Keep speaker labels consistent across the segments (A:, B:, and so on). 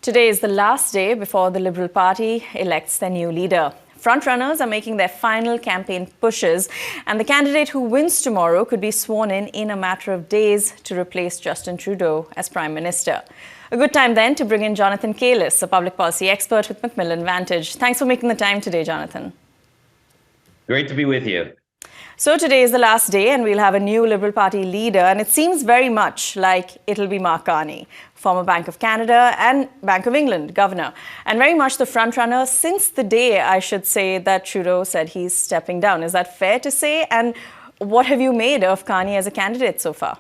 A: Today is the last day before the Liberal Party elects their new leader. Frontrunners are making their final campaign pushes, and the candidate who wins tomorrow could be sworn in a matter of days to replace Justin Trudeau as Prime Minister. A good time then to bring in Jonathan Kalles, a public policy expert with McMillan Vantage. Thanks for making the time today, Jonathan.
B: Great to be with you.
A: So today is the last day and we'll have a new Liberal Party leader, and it seems very much like it'll be Mark Carney, former Bank of Canada and Bank of England governor, and very much the frontrunner since the day, I should say, that Trudeau said he's stepping down. Is that fair to say? And what have you made of Carney as a candidate so far?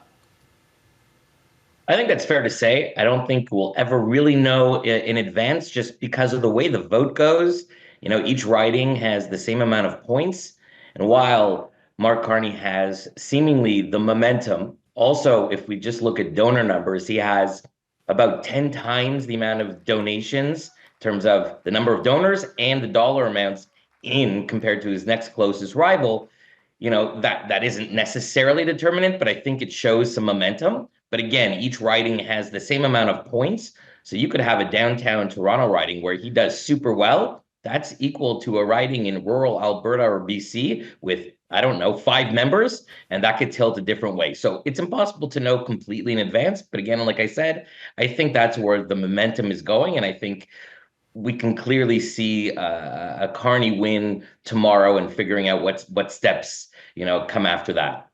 B: I think that's fair to say. I don't think we'll ever really know in advance just because of the way the vote goes. You know, each riding has the same amount of points. And while Mark Carney has seemingly the momentum, also, if we just look at donor numbers, he has about 10 times the amount of donations in terms of the number of donors and the dollar amounts in compared to his next closest rival. You know, that isn't necessarily determinant, but I think it shows some momentum. But again, each riding has the same amount of points. So you could have a downtown Toronto riding where he does super well. That's equal to a riding in rural Alberta or BC with, I don't know, 5 members, and that could tilt a different way. So it's impossible to know completely in advance. But again, like I said, I think that's where the momentum is going. And I think we can clearly see a Carney win tomorrow and figuring out what steps, come after that.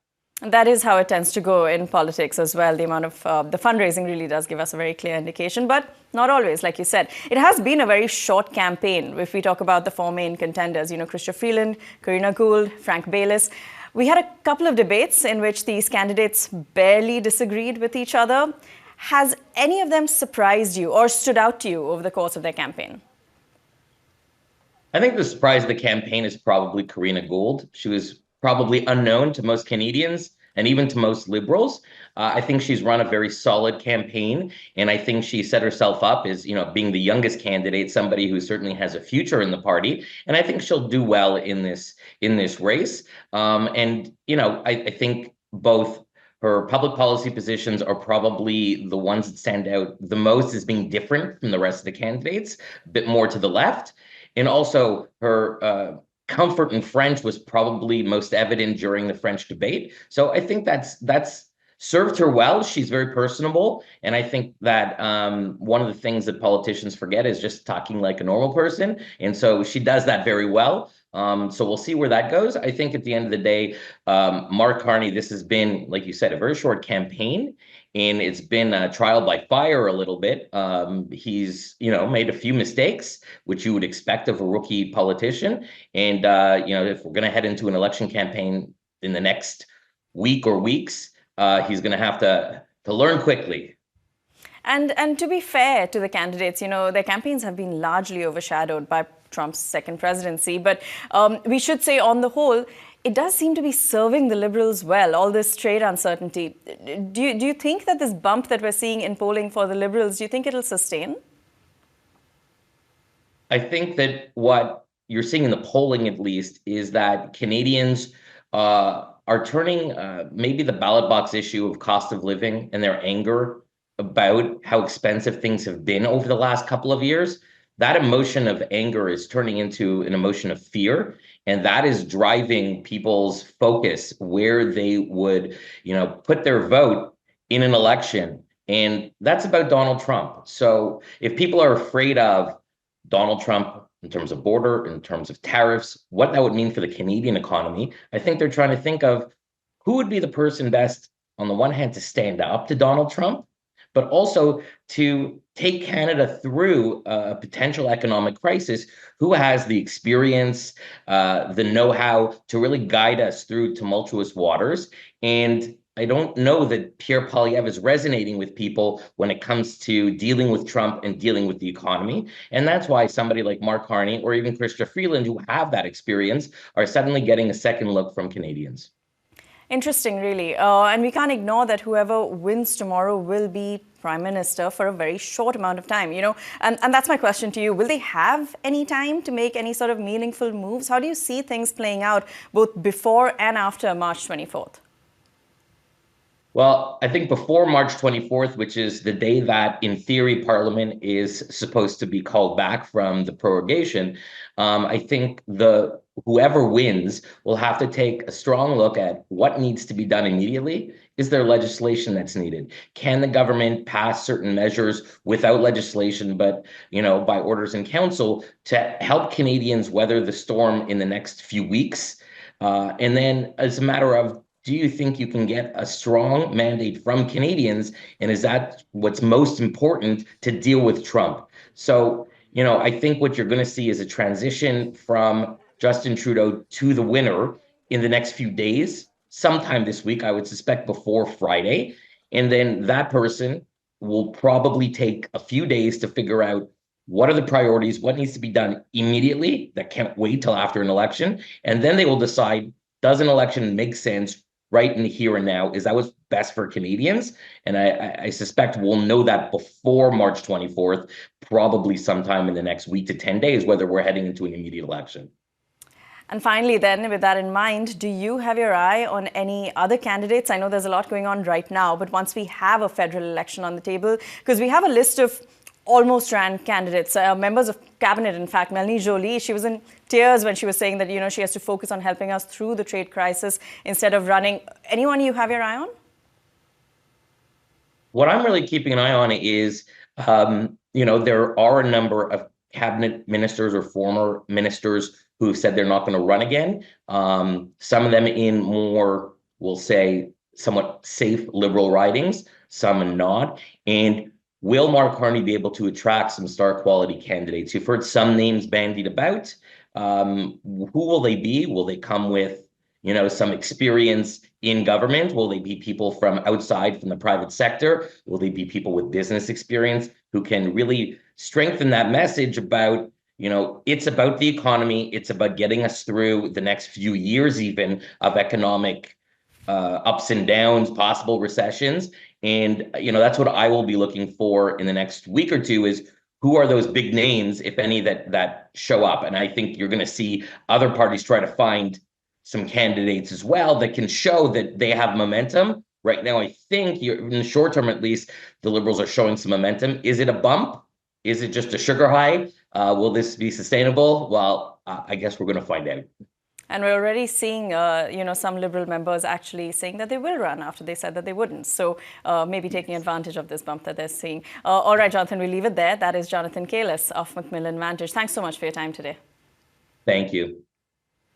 A: And that is how it tends to go in politics as well. The amount of the fundraising really does give us a very clear indication, but not always, like you said. It has been a very short campaign. If we talk about the 4 main contenders, Chrystia Freeland, Karina Gould, Frank Baylis. We had a couple of debates in which these candidates barely disagreed with each other. Has any of them surprised you or stood out to you over the course of their campaign?
B: I think the surprise of the campaign is probably Karina Gould. She was probably unknown to most Canadians and even to most Liberals. I think she's run a very solid campaign, and I think she set herself up as, being the youngest candidate, somebody who certainly has a future in the party, and I think she'll do well in this race. I think both her public policy positions are probably the ones that stand out the most as being different from the rest of the candidates, a bit more to the left, and also her comfort in French was probably most evident during the French debate. So I think that's served her well. She's very personable. And I think that one of the things that politicians forget is just talking like a normal person. And so she does that very well. So we'll see where that goes. I think at the end of the day, Mark Carney, this has been, like you said, a very short campaign. And it's been a trial by fire a little bit. He's, made a few mistakes, which you would expect of a rookie politician. And, if we're going to head into an election campaign in the next week or weeks, he's going to have to learn quickly.
A: And to be fair to the candidates, their campaigns have been largely overshadowed by Trump's second presidency. But we should say, on the whole, it does seem to be serving the Liberals well, all this trade uncertainty. Do you think that this bump that we're seeing in polling for the Liberals, do you think it'll sustain?
B: I think that what you're seeing in the polling, at least, is that Canadians are turning maybe the ballot box issue of cost of living and their anger about how expensive things have been over the last couple of years. That emotion of anger is turning into an emotion of fear. And that is driving people's focus where they would, put their vote in an election. And that's about Donald Trump. So if people are afraid of Donald Trump in terms of border, in terms of tariffs, what that would mean for the Canadian economy, I think they're trying to think of who would be the person best, on the one hand, to stand up to Donald Trump, but also to take Canada through a potential economic crisis, who has the experience, the know-how to really guide us through tumultuous waters. And I don't know that Pierre Poilievre is resonating with people when it comes to dealing with Trump and dealing with the economy. And that's why somebody like Mark Carney or even Chrystia Freeland, who have that experience, are suddenly getting a second look from Canadians.
A: Interesting, really. And we can't ignore that whoever wins tomorrow will be Prime Minister for a very short amount of time, And that's my question to you. Will they have any time to make any sort of meaningful moves? How do you see things playing out both before and after March 24th?
B: Well, I think before March 24th, which is the day that, in theory, Parliament is supposed to be called back from the prorogation, I think the whoever wins will have to take a strong look at what needs to be done immediately. Is there legislation that's needed? Can the government pass certain measures without legislation, but by orders in council to help Canadians weather the storm in the next few weeks? And then, as a matter of, do you think you can get a strong mandate from Canadians? And is that what's most important to deal with Trump? So, I think what you're going to see is a transition from Justin Trudeau to the winner in the next few days, sometime this week, I would suspect before Friday. And then that person will probably take a few days to figure out what are the priorities, what needs to be done immediately that can't wait till after an election. And then they will decide, does an election make sense right in the here and now? Is that what's best for Canadians? And I suspect we'll know that before March 24th, probably sometime in the next week to 10 days, whether we're heading into an immediate election.
A: And finally, then, with that in mind, do you have your eye on any other candidates? I know there's a lot going on right now, but once we have a federal election on the table, because we have a list of almost ran candidates, members of cabinet, in fact, Melanie Joly, she was in tears when she was saying that, she has to focus on helping us through the trade crisis instead of running. Anyone you have your eye on?
B: What I'm really keeping an eye on is, there are a number of cabinet ministers or former ministers who said they're not going to run again. Some of them in more, we'll say, somewhat safe liberal ridings, some not. And will Mark Carney be able to attract some star quality candidates? You've heard some names bandied about. Who will they be? Will they come with, some experience in government? Will they be people from outside, from the private sector? Will they be people with business experience who can really strengthen that message about, it's about the economy. It's about getting us through the next few years, even of economic ups and downs, possible recessions. And, that's what I will be looking for in the next week or two is who are those big names, if any, that show up. And I think you're going to see other parties try to find some candidates as well that can show that they have momentum. Right now, I think in the short term, at least, the Liberals are showing some momentum. Is it a bump? Is it just a sugar high? Will this be sustainable? Well, I guess we're going to find out.
A: And we're already seeing, some Liberal members actually saying that they will run after they said that they wouldn't. So maybe taking advantage of this bump that they're seeing. All right, Jonathan, we'll leave it there. That is Jonathan Kalles of McMillan Vantage. Thanks so much for your time today.
B: Thank you.